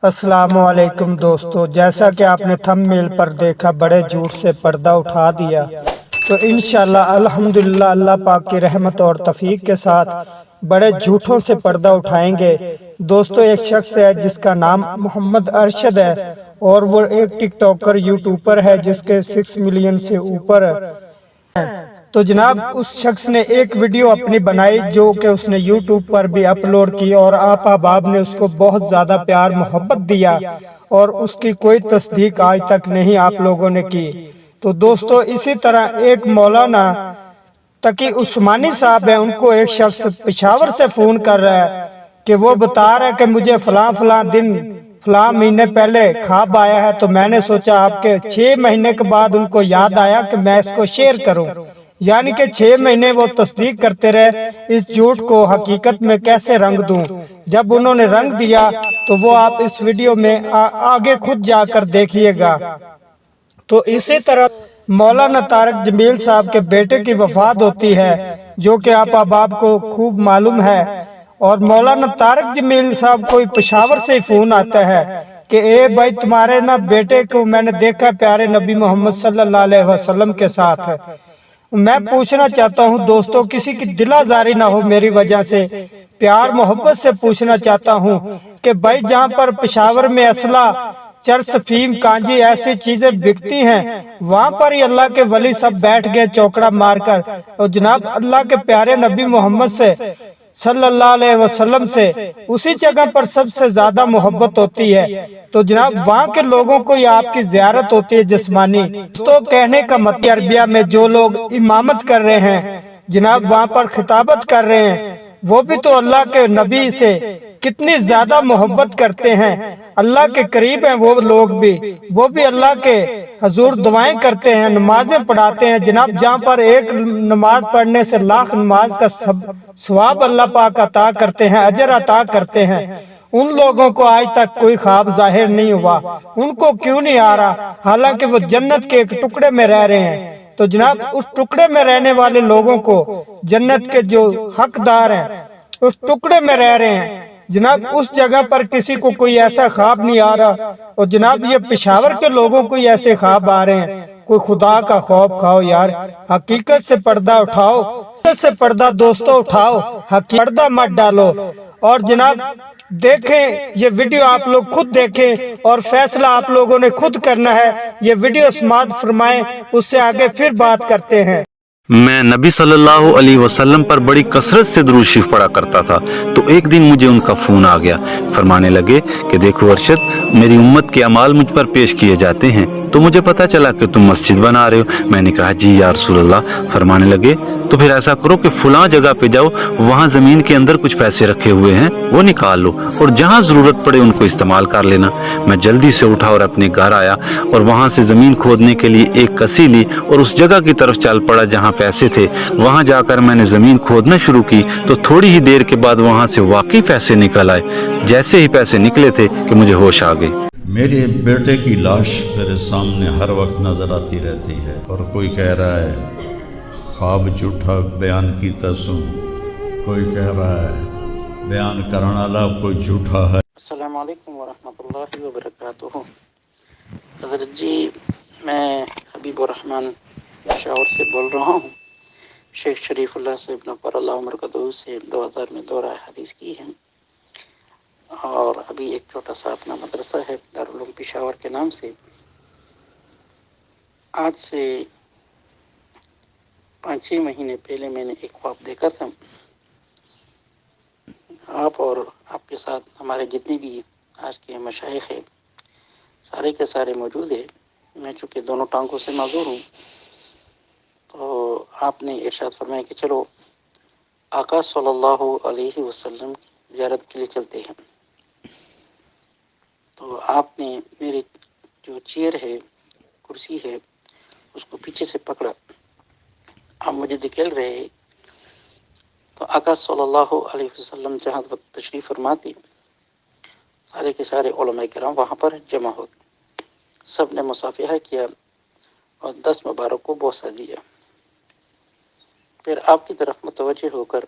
السلام علیکم دوستو، جیسا کہ آپ نے تھمبنیل پر دیکھا، بڑے جھوٹ سے پردہ اٹھا دیا تو انشاءاللہ الحمدللہ اللہ پاک کی رحمت اور توفیق کے ساتھ بڑے جھوٹوں سے پردہ اٹھائیں گے۔ دوستو، ایک شخص ہے جس کا نام محمد ارشد ہے اور وہ ایک ٹک ٹاکر یوٹیوبر ہے جس کے 6 ملین سے اوپر ہے۔ تو جناب اس شخص نے ایک ویڈیو اپنی بنائی جو کہ اس نے یوٹیوب پر بھی اپلوڈ کی اور آپ احباب نے اس کو بہت زیادہ پیار محبت دیا اور اس کی کوئی تصدیق آج تک نہیں آپ لوگوں نے کی۔ تو دوستو، اسی طرح ایک مولانا تقی عثمانی صاحب ہیں، ان کو ایک شخص پشاور سے فون کر رہا ہے کہ وہ بتا رہا ہے کہ مجھے فلاں فلاں دن فلاں مہینے پہلے خواب آیا ہے، تو میں نے سوچا آپ کے 6 مہینے کے بعد ان کو یاد آیا کہ میں اس کو شیئر کروں، یعنی کہ 6 مہینے وہ تصدیق کرتے رہے اس جھوٹ کو حقیقت میں کیسے رنگ دوں۔ جب انہوں نے رنگ دیا تو وہ آپ اس ویڈیو میں آگے خود جا کر دیکھیے گا۔ تو اسی طرح مولانا طارق جمیل صاحب کے بیٹے کی وفات ہوتی ہے جو کہ آپ احباب کو خوب معلوم ہے، اور مولانا طارق جمیل صاحب کو پشاور سے ہی فون آتا ہے کہ اے بھائی، تمہارے نا بیٹے کو میں نے دیکھا پیارے نبی محمد صلی اللہ علیہ وسلم کے ساتھ ہے۔ میں پوچھنا چاہتا ہوں دوستو، کسی کی دل آزاری نہ ہو میری وجہ سے، پیار محبت سے پوچھنا چاہتا ہوں کہ بھائی جہاں پر پشاور میں اسلحہ، چرس، فیم، کانجی ایسی چیزیں بکتی ہیں، وہاں پر ہی اللہ کے ولی سب بیٹھ گئے چوکڑا مار کر، اور جناب اللہ کے پیارے نبی محمد سے صلی اللہ علیہ وسلم سے اسی جگہ پر سب سے زیادہ محبت ہوتی ہے، تو جناب وہاں کے لوگوں کو یہ آپ کی زیارت ہوتی ہے جسمانی۔ تو کہنے کا مطلب عربیہ میں جو لوگ امامت کر رہے ہیں، جناب وہاں پر خطابت کر رہے ہیں، وہ بھی تو اللہ کے نبی سے کتنی زیادہ محبت کرتے ہیں، اللہ کے قریب ہیں وہ لوگ بھی، وہ بھی اللہ کے حضور دعائیں کرتے ہیں، نمازیں پڑھاتے ہیں۔ جناب جہاں پر ایک نماز پڑھنے سے لاکھ نماز کا ثواب اللہ پاک عطا کرتے ہیں، اجر عطا کرتے ہیں، ان لوگوں کو آج تک کوئی خواب ظاہر نہیں ہوا، ان کو کیوں نہیں آ رہا، حالانکہ وہ جنت کے ایک ٹکڑے میں رہ رہے ہیں۔ تو جناب اس ٹکڑے میں رہنے والے لوگوں کو جنت کے جو حقدار ہیں اس ٹکڑے میں رہ رہے ہیں، جناب اس جگہ پر کسی کو کوئی ایسا خواب نہیں آ رہا، اور جناب یہ پشاور کے لوگوں کو ایسے خواب آ رہے ہیں۔ کوئی خدا کا خوف کھاؤ یار، حقیقت سے پردہ اٹھاؤ، حقیقت سے پردہ دوستو اٹھاؤ، پردہ مت ڈالو۔ اور جناب دیکھیں یہ ویڈیو، آپ لوگ خود دیکھیں اور فیصلہ آپ لوگوں نے خود کرنا ہے۔ یہ ویڈیو سماعت فرمائیں، اس سے آگے پھر بات کرتے ہیں۔ میں نبی صلی اللہ علیہ وسلم پر بڑی کثرت سے درود شریف پڑھا کرتا تھا، تو ایک دن مجھے ان کا فون آ گیا۔ فرمانے لگے کہ دیکھو ارشد، میری امت کے اعمال مجھ پر پیش کیے جاتے ہیں، تو مجھے پتا چلا کہ تم مسجد بنا رہے ہو۔ میں نے کہا جی یا رسول اللہ۔ فرمانے لگے تو پھر ایسا کرو کہ فلاں جگہ پہ جاؤ، وہاں زمین کے اندر کچھ پیسے رکھے ہوئے ہیں، وہ نکال لو اور جہاں ضرورت پڑے ان کو استعمال کر لینا۔ میں جلدی سے اٹھا اور اپنے گھر آیا اور وہاں سے زمین کھودنے کے لیے ایک کسی لی اور اس جگہ کی طرف چل پڑا جہاں پیسے تھے۔ وہاں جا کر میں نے زمین کھودنا شروع کی تو تھوڑی ہی دیر کے بعد وہاں سے واقعی پیسے نکل آئے۔ جیسے ہی پیسے نکلے تھے کہ مجھے ہوش آ گئی۔ میرے بیٹے کی لاش میرے سامنے ہر وقت نظر آتی رہتی ہے، اور کوئی کہہ رہا ہے خواب جھوٹا بیان کیتا سوں، کوئی کہہ رہا ہے بیان کرنے والا کوئی جھوٹا ہے۔ السلام علیکم ورحمۃ اللہ وبرکاتہ۔ حضرت جی، میں حبیب الرحمن پشاور سے بول رہا ہوں۔ شیخ شریف اللہ سے نور اللہ عمر قدوس سے 2000 میں دورہ حدیث کی ہے، اور ابھی ایک چھوٹا سا اپنا مدرسہ ہے دارالعلوم پشاور کے نام سے۔ آج سے 5-6 مہینے پہلے میں نے ایک خواب دیکھا تھا۔ آپ اور آپ کے ساتھ ہمارے جتنے بھی آج کے مشائخ ہیں سارے کے سارے موجود ہیں۔ میں چونکہ دونوں ٹانگوں سے معذور ہوں، تو آپ نے ارشاد فرمایا کہ چلو آقا صلی اللہ علیہ وسلم کی زیارت کے لیے چلتے ہیں۔ تو آپ نے میری جو چیئر ہے، کرسی ہے، اس کو پیچھے سے پکڑا، آپ مجھے دکھیل رہے، تو آقا صلی اللہ علیہ وسلم جہاں تشریف فرماتے، سارے کے سارے علماء کرام وہاں پر جمع ہو، سب نے مصافحہ کیا اور 10 مبارک کو بوسہ دیا۔ پھر آپ کی طرف متوجہ ہو کر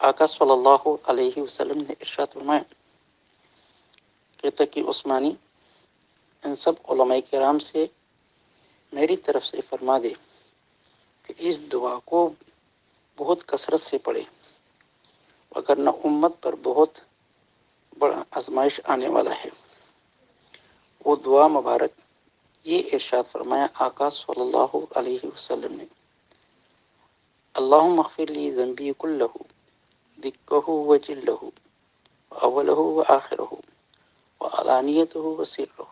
آقا صلی اللہ علیہ وسلم نے ارشاد فرمایا کہ تقی عثمانی ان سب علماء کرام سے میری طرف سے فرما دے کہ اس دعا کو بہت کثرت سے پڑھے، وگرنہ امت پر بہت بڑا آزمائش آنے والا ہے۔ وہ دعا مبارک یہ ارشاد فرمایا آقا صلی اللہ علیہ وسلم نے، اللہم اغفر لی ذنبی کلہ دکہ و جلہ اولہ و آخرہ و علانیتہ و سرہ۔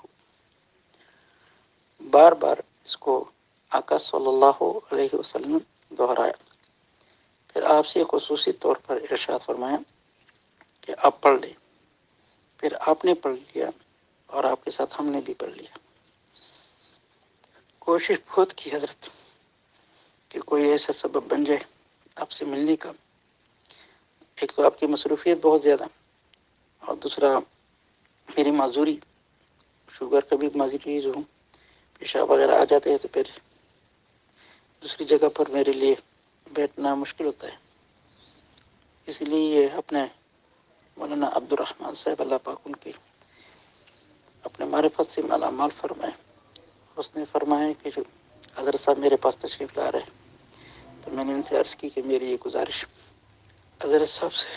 بار بار اس کو آقا صلی اللہ علیہ وسلم دہرایا، پھر آپ سے خصوصی طور پر ارشاد فرمایا کہ آپ پڑھ لیں۔ پھر آپ نے پڑھ لیا اور آپ کے ساتھ ہم نے بھی پڑھ لیا۔ کوشش بہت کی حضرت کہ کوئی ایسا سبب بن جائے آپ سے ملنے کا۔ ایک تو آپ کی مصروفیت بہت زیادہ، اور دوسرا میری معذوری، شوگر کا بھی مریض ہوں، پیشاب وغیرہ آ جاتے ہیں تو پھر دوسری جگہ پر میرے لیے بیٹھنا مشکل ہوتا ہے۔ اس لیے اپنے مولانا عبد الرحمن صاحب اللہ پاک ان کے اپنے معرفت سے مالا مال فرمائے، اس نے فرمایا کہ جو حضرت صاحب میرے پاس تشریف لا رہے، تو میں نے ان سے عرض کی کہ میری یہ گزارش حضرت صاحب سے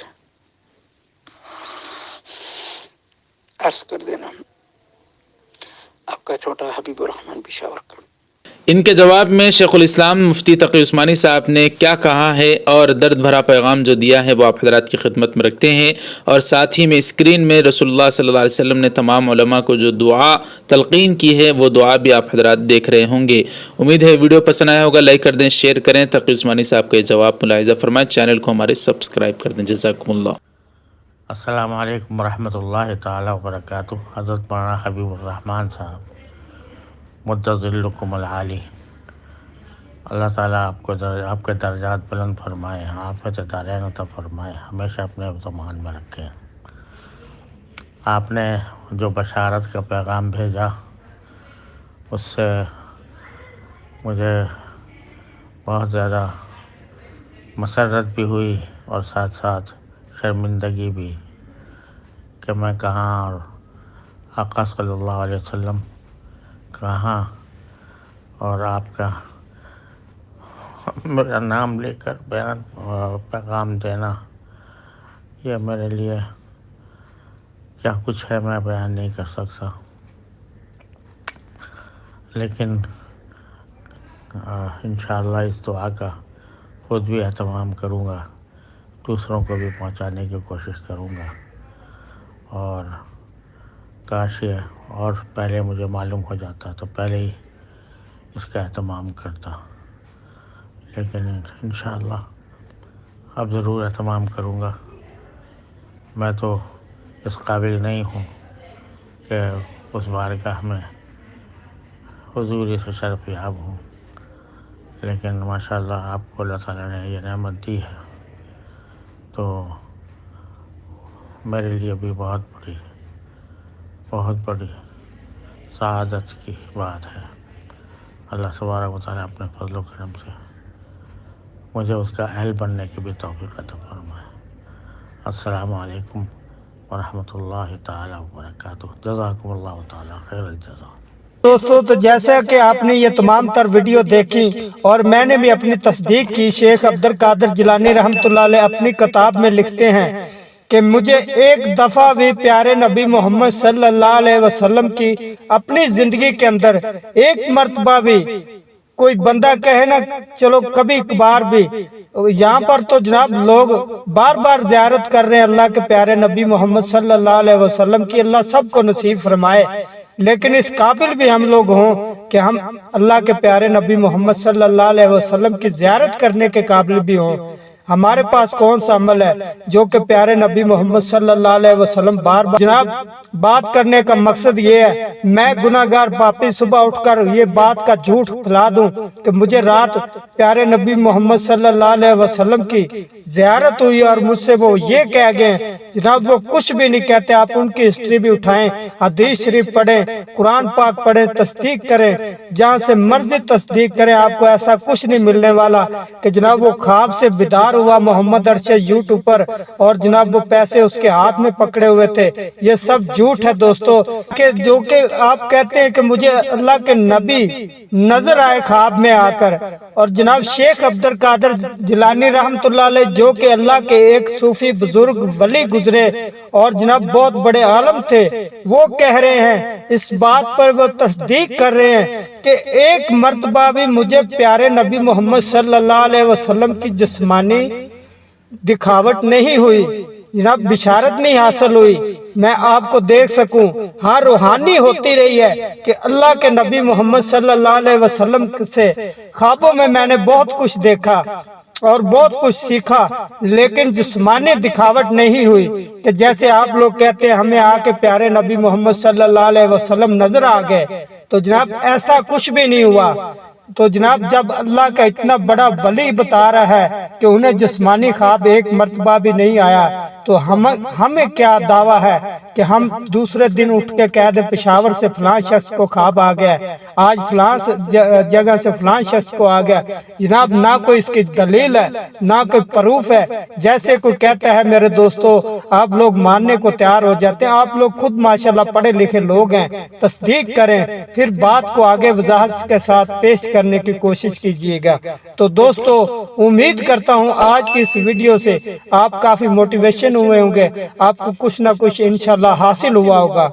عرض کر دینا، آپ کا چھوٹا حبیب الرحمن پشاور کا۔ ان کے جواب میں شیخ الاسلام مفتی تقی عثمانی صاحب نے کیا کہا ہے اور درد بھرا پیغام جو دیا ہے وہ آپ حضرات کی خدمت میں رکھتے ہیں، اور ساتھ ہی میں اسکرین میں رسول اللہ صلی اللہ علیہ وسلم نے تمام علماء کو جو دعا تلقین کی ہے وہ دعا بھی آپ حضرات دیکھ رہے ہوں گے۔ امید ہے ویڈیو پسند آیا ہوگا، لائک کر دیں، شیئر کریں، تقی عثمانی صاحب کا یہ جواب ملاحظہ فرمائیں، چینل کو ہمارے سبسکرائب کر دیں۔ جزاکم اللہ۔ السلام علیکم ورحمۃ اللہ تعالی وبرکاتہ۔ حضرت مولانا حبیب الرحمن صاحب مدد ذلکم العالی، اللہ تعالیٰ آپ کے درجات بلند فرمائے، عافیت دارین عطا فرمائے، ہمیشہ اپنے ضمان میں رکھیں۔ آپ نے جو بشارت کا پیغام بھیجا اس سے مجھے بہت زیادہ مسرت بھی ہوئی اور ساتھ ساتھ شرمندگی بھی کہ میں کہاں اور آقا صلی اللہ علیہ وسلم کہاں، اور آپ کا میرا نام لے کر بیان اور پیغام دینا، یہ میرے لیے کیا کچھ ہے میں بیان نہیں کر سکتا، لیکن انشاءاللہ اس دعا کا خود بھی اہتمام کروں گا، دوسروں کو بھی پہنچانے کی کوشش کروں گا، اور کاش یہ اور پہلے مجھے معلوم ہو جاتا تو پہلے ہی اس کا اہتمام کرتا، لیکن انشاءاللہ اب ضرور اہتمام کروں گا۔ میں تو اس قابل نہیں ہوں کہ اس بارگاہ میں حضوری سے شرف یاب ہوں، لیکن ماشاءاللہ آپ کو اللہ تعالیٰ نے یہ نعمت دی ہے تو میرے لیے بھی بہت بڑی سعادت کی بات ہے۔ اللہ تبارک و تعالیٰ اپنے فضل و کرم سے مجھے اس کا اہل بننے کی بھی توفیق عطا فرمائے۔ السلام علیکم ورحمۃ اللہ تعالیٰ وبرکاتہ۔ جزاکم اللہ تعالیٰ خیر الجزا۔ دوستو تو جیسا کہ آپ نے یہ تمام تر ویڈیو دیکھی اور میں نے بھی اپنی تصدیق کی، شیخ عبد القادر جیلانی رحمۃ اللہ علیہ اپنی کتاب میں لکھتے ہیں کہ مجھے ایک دفعہ بھی پیارے نبی محمد صلی اللہ علیہ وسلم کی اپنی زندگی کے اندر ایک مرتبہ بھی کوئی بندہ کہے نا چلو کبھی کبھار بھی، یہاں پر تو جناب لوگ بار بار زیارت کر رہے ہیں اللہ کے پیارے نبی محمد صلی اللہ علیہ وسلم کی، اللہ سب کو نصیب فرمائے، لیکن اس قابل بھی ہم لوگ ہوں کہ ہم اللہ کے پیارے نبی محمد صلی اللہ علیہ وسلم کی زیارت کرنے کے قابل بھی ہوں۔ ہمارے پاس کون سا عمل ہے جو کہ پیارے نبی محمد صلی اللہ علیہ وسلم بار بار جناب بات کرنے کا مقصد یہ ہے میں گناہگار پاپی صبح اٹھ کر یہ بات کا جھوٹ پھیلا دوں کہ مجھے رات پیارے نبی محمد صلی اللہ علیہ وسلم کی زیارت ہوئی اور مجھ سے وہ یہ کہہ گئے، جناب وہ کچھ بھی نہیں کہتے، آپ ان کی ہسٹری بھی اٹھائیں، حدیث شریف پڑھیں، قرآن پاک پڑھیں، تصدیق کریں، جہاں سے مرضی تصدیق کریں، آپ کو ایسا کچھ نہیں ملنے والا کہ جناب وہ خواب سے بدعات گرفتار ہوا محمد ارشد یوٹیوب پر، اور جناب وہ پیسے اس کے ہاتھ میں پکڑے ہوئے تھے، یہ سب جھوٹ ہے دوستو، کہ جو کہ آپ کہتے ہیں کہ مجھے اللہ کے نبی نظر آئے خواب میں آ کر، اور جناب شیخ عبد القادر جیلانی رحمۃ اللہ علیہ جو کہ اللہ کے ایک صوفی بزرگ ولی گزرے اور جناب بہت بڑے عالم تھے، وہ کہہ رہے ہیں، اس بات پر وہ تصدیق کر رہے ہیں کہ ایک مرتبہ بھی مجھے پیارے نبی محمد صلی اللہ علیہ وسلم کی جسمانی دکھاوٹ نہیں ہوئی، جناب بشارت نہیں حاصل ہوئی میں آپ کو دیکھ سکوں، ہاں روحانی ہوتی رہی ہے کہ اللہ کے نبی محمد صلی اللہ علیہ وسلم سے خوابوں میں نے بہت کچھ دیکھا اور بہت کچھ سیکھا، لیکن جسمانی دکھاوٹ نہیں ہوئی، کہ جیسے آپ لوگ کہتے ہیں ہمیں آ کے پیارے نبی محمد صلی اللہ علیہ وسلم نظر آ گئے، تو جناب ایسا کچھ بھی نہیں ہوا۔ تو جناب جب اللہ کا اتنا بڑا ولی بتا رہا ہے کہ انہیں جسمانی خواب ایک مرتبہ بھی نہیں آیا، تو ہمیں کیا دعویٰ ہے کہ ہم دوسرے دن اٹھ کے کہہ دیں پشاور سے فلاں شخص کو خواب آ گیا، آج فلاں جگہ سے فلاں شخص کو آ گیا؟ جناب نہ کوئی اس کی دلیل ہے، نہ کوئی پروف ہے، جیسے کوئی کہتا ہے میرے دوستو آپ لوگ ماننے کو تیار ہو جاتے ہیں، آپ لوگ خود ماشاءاللہ پڑھے لکھے لوگ ہیں، تصدیق کریں پھر بات کو آگے وضاحت کے ساتھ پیش کرنے کی کوشش کیجئے گا۔ تو دوستو امید کرتا ہوں آج کی اس ویڈیو سے آپ کافی موٹیویشن ہوئے ہوں گے، آپ کو کچھ نہ کچھ انشاءاللہ حاصل ہوا ہوگا۔